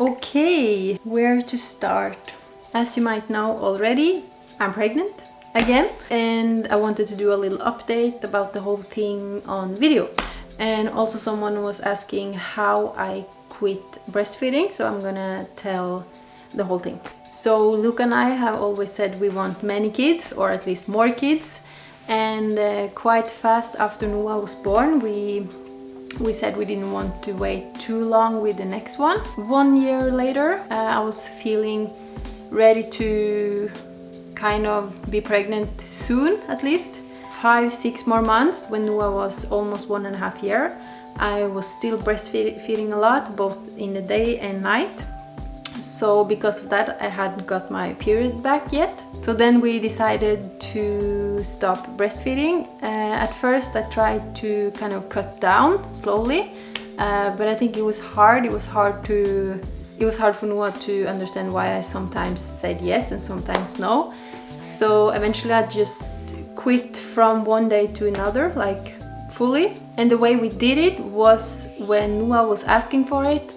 Okay, where to start? As you might know already, I'm pregnant again, and I wanted to do a little update about the whole thing on video. And also someone was asking how I quit breastfeeding, so I'm gonna tell the whole thing. So Luke and I have always said we want many kids, or at least more kids, and quite fast after Noah was born, we said we didn't want to wait too long with the next one. 1 year later, I was feeling ready to kind of be pregnant soon, at least. 5-6 more months, when Noah was almost 1.5 years, I was still breastfeeding a lot, both in the day and night. So because of that, I hadn't got my period back yet. So then we decided to stop breastfeeding. At first I tried to kind of cut down slowly, but I think it was hard. It was hard for Noah to understand why I sometimes said yes and sometimes no. So eventually I just quit from one day to another, like fully. And the way we did it was when Noah was asking for it,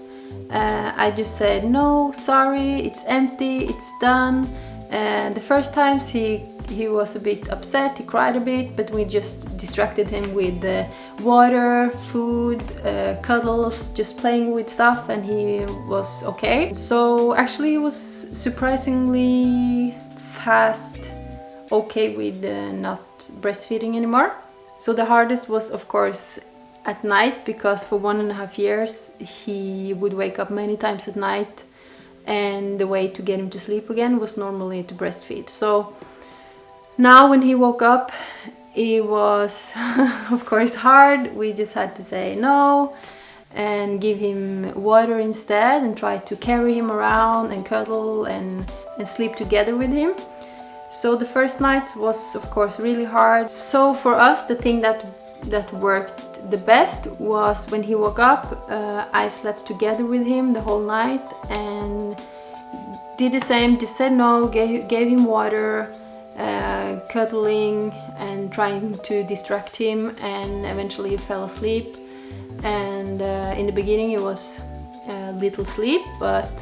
I just said, no, sorry, it's empty, it's done. And the first times he was a bit upset, he cried a bit, but we just distracted him with water, food, cuddles, just playing with stuff, and he was okay. So actually he was surprisingly fast okay with not breastfeeding anymore. So the hardest was, of course, at night, because for 1.5 years he would wake up many times at night, and the way to get him to sleep again was normally to breastfeed. So now when he woke up, it was of course hard. We just had to say no and give him water instead, and try to carry him around and cuddle and sleep together with him. So the first nights was of course really hard. So for us, the thing that worked the best was when he woke up, I slept together with him the whole night and did the same, just said no, gave him water, cuddling and trying to distract him, and eventually he fell asleep. And in the beginning it was little sleep, but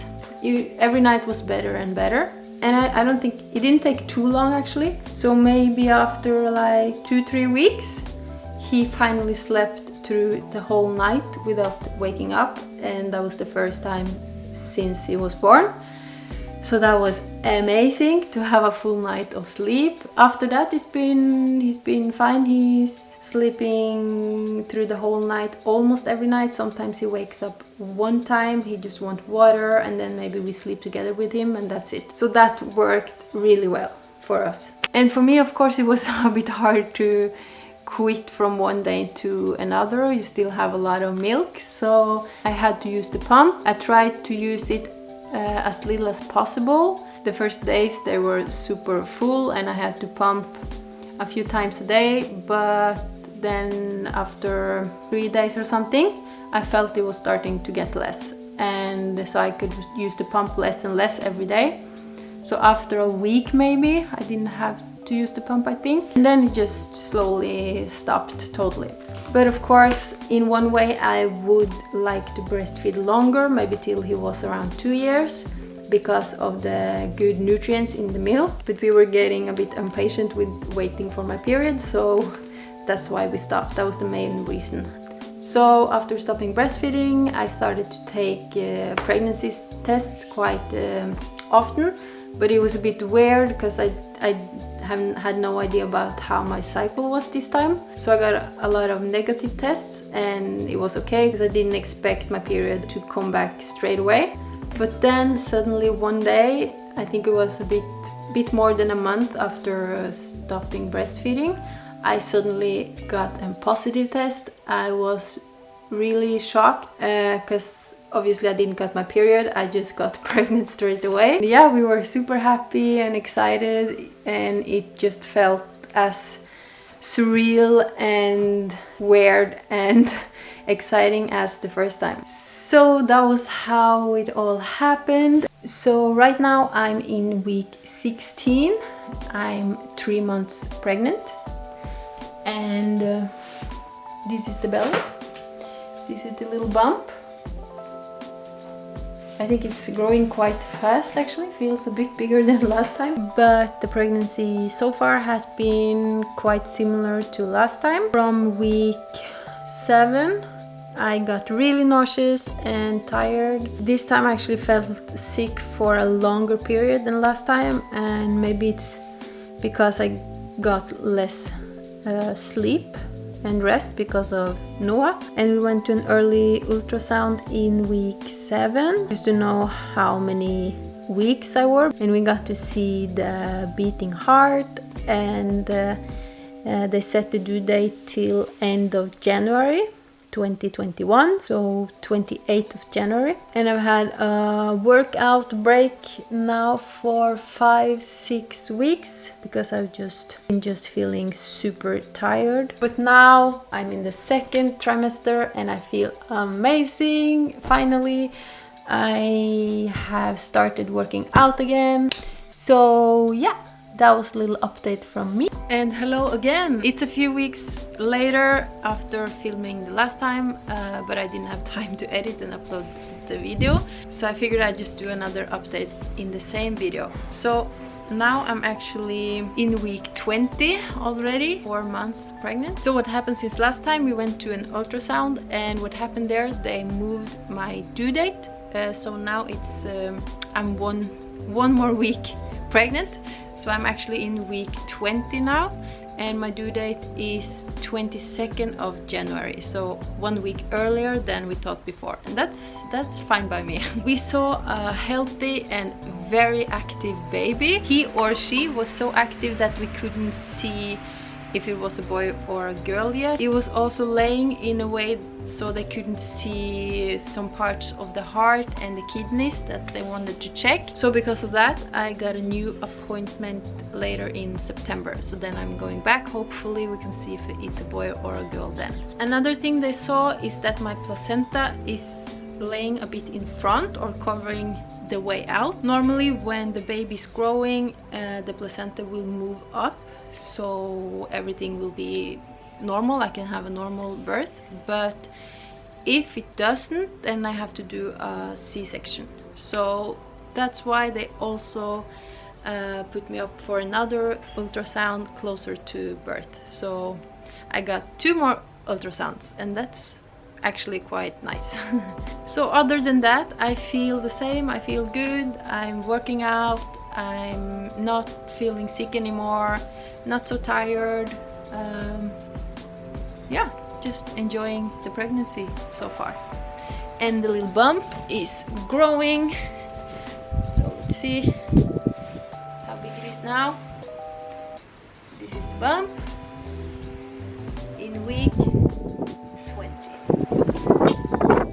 every night was better and better. And I don't think, it didn't take too long actually. So maybe after like 2-3 weeks, he finally slept through the whole night without waking up, and that was the first time since he was born. So that was amazing to have a full night of sleep. After that, he's been fine. He's sleeping through the whole night almost every night. Sometimes he wakes up one time, he just wants water, and then maybe we sleep together with him, and that's it. So that worked really well for us. And for me, of course, it was a bit hard to quit from one day to another. You still have a lot of milk, so I had to use the pump. I tried to use it as little as possible. The first days they were super full and I had to pump a few times a day, but then after 3 days or something, I felt it was starting to get less, and so I could use the pump less and less every day. So after a week maybe, I didn't have to use the pump, I think, and then it just slowly stopped totally. But of course, in one way I would like to breastfeed longer, maybe till he was around 2 years, because of the good nutrients in the milk. But we were getting a bit impatient with waiting for my period, so that's why we stopped. That was the main reason. So after stopping breastfeeding, I started to take pregnancy tests quite often, but it was a bit weird because I had no idea about how my cycle was this time. So I got a lot of negative tests, and it was okay because I didn't expect my period to come back straight away. But then suddenly one day, I think it was a bit more than a month after stopping breastfeeding, I suddenly got a positive test. I was really shocked because obviously I didn't get my period, I just got pregnant straight away. Yeah, we were super happy and excited, and it just felt as surreal and weird and exciting as the first time. So that was how it all happened. So right now I'm in week 16. I'm 3 months pregnant, and this is the belly. This is the little bump. I think it's growing quite fast actually, feels a bit bigger than last time. But the pregnancy so far has been quite similar to last time. From week 7 I got really nauseous and tired. This time I actually felt sick for a longer period than last time, and maybe it's because I got less sleep and rest because of Noah. And we went to an early ultrasound in week 7 just to know how many weeks I were, and we got to see the beating heart, and they set the due date till end of January 2021, so 28th of January. And I've had a workout break now for 5-6 weeks because I've been feeling super tired. But now I'm in the 2nd trimester and I feel amazing. Finally, I have started working out again. So yeah, that was a little update from me. And hello again! It's a few weeks later after filming the last time, but I didn't have time to edit and upload the video, so I figured I'd just do another update in the same video. So now I'm actually in week 20 already, 4 months pregnant. So what happened since last time, we went to an ultrasound, and what happened there, they moved my due date. So now it's I'm one more week pregnant. So I'm actually in week 20 now, and my due date is 22nd of January, so 1 week earlier than we thought before, and that's fine by me. We saw a healthy and very active baby. He or she was so active that we couldn't see if it was a boy or a girl yet. It was also laying in a way so they couldn't see some parts of the heart and the kidneys that they wanted to check. So because of that, I got a new appointment later in September. So then I'm going back. Hopefully we can see if it's a boy or a girl then. Another thing they saw is that my placenta is laying a bit in front or covering the way out. Normally when the baby's growing, the placenta will move up, so everything will be normal. I can have a normal birth, but if it doesn't, then I have to do a C-section. So that's why they also put me up for another ultrasound closer to birth. So I got 2 more ultrasounds, and that's actually quite nice. So other than that, I feel the same. I feel good. I'm working out. I'm not feeling sick anymore, not so tired. Yeah, just enjoying the pregnancy so far. And the little bump is growing. So let's see how big it is now. This is the bump in week 20.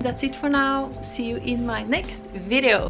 That's it for now. See you in my next video.